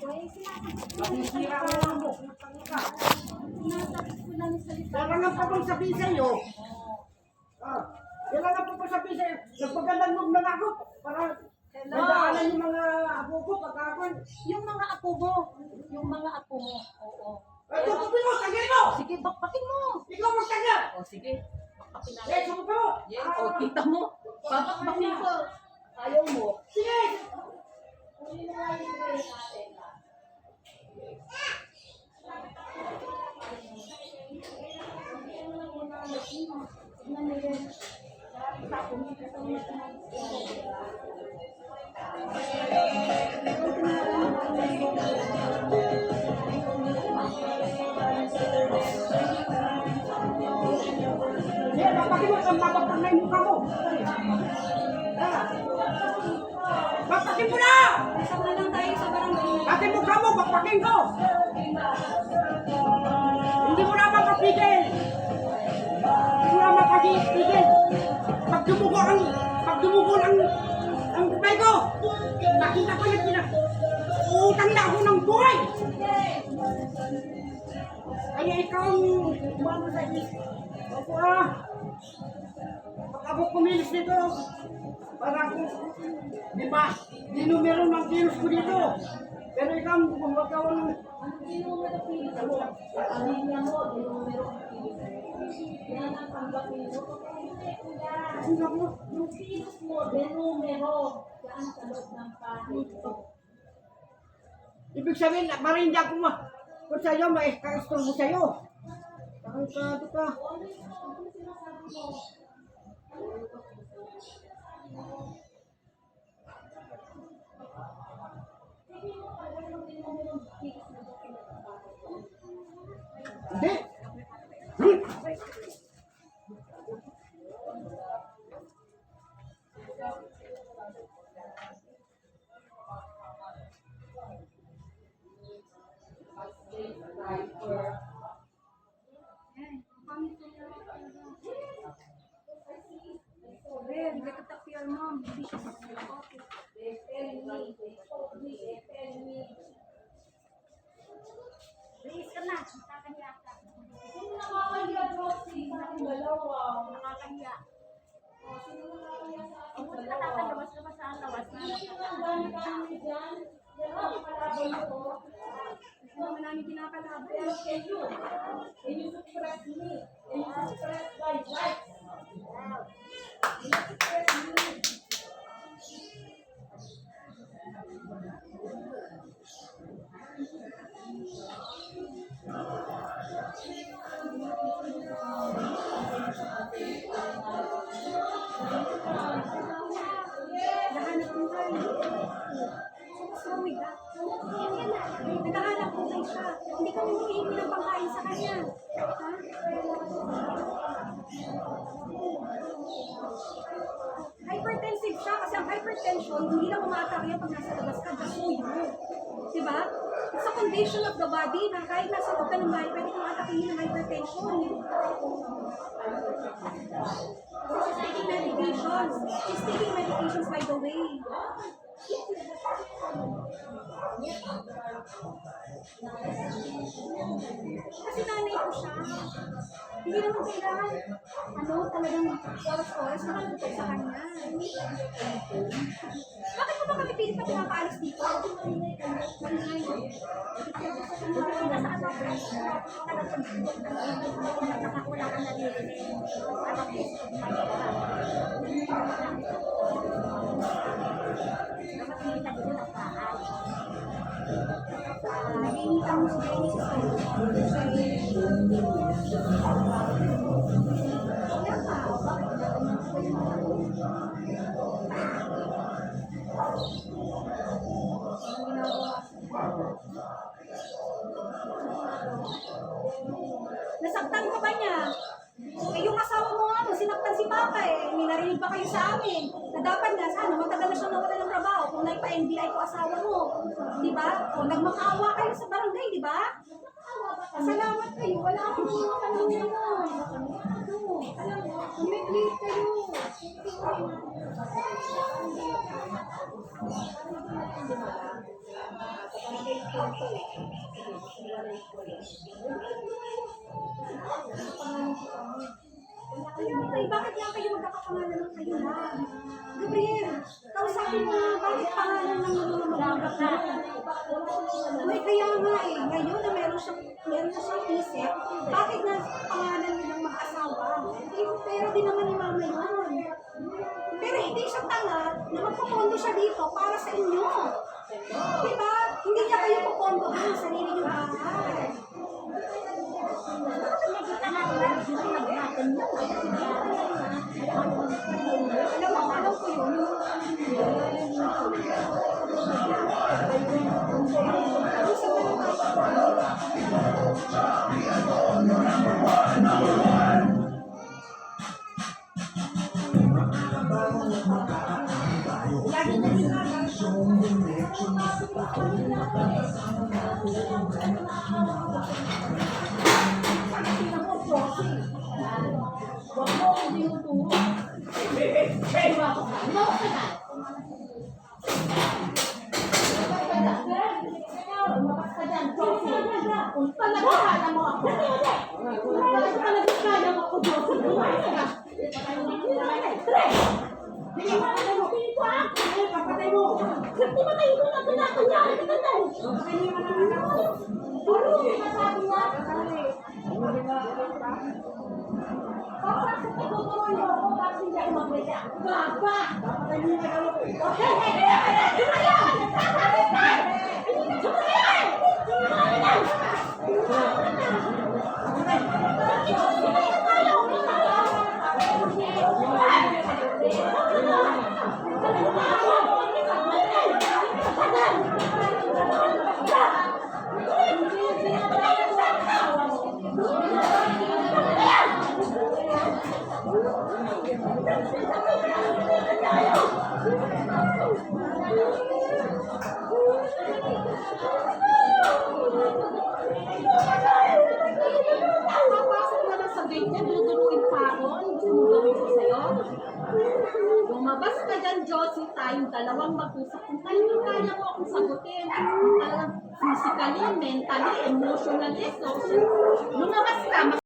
Masisira mo. Kailangan pa bang sabihin sa'yo? Kailangan pa bang sabihin sa'yo? Nagpagandang loob na ako para nadaanan yung mga apo ko pagkakon. Yung mga apo mo. Yung mga apo mo. Oo. Ito, kupin mo, tagay mo! Sige, bakbakin mo. Ikaw magtaga! O, sige. Bakbakin natin. Eh, suko mo! O, kita mo. Babakbakin ko. Ayaw mo. Sige! Sige, bakbakin mo, babakbakin na yung mukha mo! Bakbakin mo na! Sama lang tayo sa barangay. Pati mukha mo, bakbakin ko! Hindi mo na mapapigil! Hindi mo na mapapigil! Pag dumugo ang kupay ko, nakita ko yung utang na ako ng buhay! Kaya ikaw ang umano sa isip. Ako pag ako kumilis dito, para ako, di ba, dinumero ng kilos ko dito. Pero ikaw, kumagawa ng... Dinumero kilos mo. Ang linya mo, dinumero kilos. Yan ang pangbapin mo. Ano mo? Yung kilos mo, dinumero. Saan sa loob ng pahit mo. Ibig sabihin, marinda ko mo. Kung sa'yo, may kakastol mo sa'yo. Kakastol ka. Hindi. Please ka na, nakakahiya ka. Sino nakakahiya, Rosie? Ang dalawa. Nakakahiya. Sino nakakahiya sa ating Huwag ka dalawa? tatalabas ka pa sa lawas na Sino ang gano'n kami dyan? Yan ang kalaban ko. Gusto naman namin kinakalaban. Pero kayo, can you suppress me? Can you suppress my rights? Can you suppress me? Nahanap mo tayo. Sorry ka. Naghahanap mo tayo siya. Hindi kami humihingi ng pangkain sa kanya. Ha? Hypertensive siya kasi ang hypertension, hindi lang umaatake pag nasa labas ka, just so you know. Diba? It's a condition of the body na kahit nasa loob ka ng bahay, pwede kang atakihin ng hypertension. She's taking medications. She's taking medications by the way. Kasi nanay ko siya. Hindi naman kailangan, talagang oras-oras nakalutok sa kanya. Bakit mo ba kami pilit na pinapaalis dito? Nasa ano ka? Nakakula ka na rin. Hinihintang mo si Jenny sa nasaktan ka ba niya? Eh, yung asawa mo nga, sinaktan si Papa eh. May narinig pa kayo sa amin. Na dapat nga, sana matagal na siyang nawala ng trabaho kung naipa-NBI ko asawa mo. Di ba? O, nagmakaawa kayo sa barangay, di ba? Salamat kayo. Wala akong mga kanong gano'n. Alam mo, umiklit kayo. Kaya tay, bakit lang kayo magkakapangalan ng kayo lang? Gabriel, kausapin mo nga, bakit pangalan ng mga magulang mo? Uy, kaya nga eh, ngayon na meron na siyang isip, bakit na pangalan nilang mag-asawa? Eh, pero din naman ni mama yun. Pero hindi siya tanga na magpupondo siya dito para sa inyo. Diba? Hindi niya kayo pupondo ang sarili niyong bahay. Alam ko yun. Kung talaga kaya mo ako. Talaga kaya mo ako, Josie. Hindi mo ako mo. Hindi ko ako. Papatay mo. Hindi ba tayo kung nakunakanyari ka na tayo? Hindi mo na anak ko. Ano yung masabi niya? Papasok ka tuturo niyo ako bakit hindi ako mag-react. Baba! Papatay mo yung anak ko. Okay, ayan! Sasabi ka! Hindi na sumayan! Papasok na lang sa gate niya, duduruin pa ako. Ano gusto mo gawin ko sa'yo? Lumabas ka dyan, Josie, tayong dalawang mag-usap. Kung talagang kaya mo akong sagutin, kung talagang physically, mentally, emotionally, social, lumabas ka,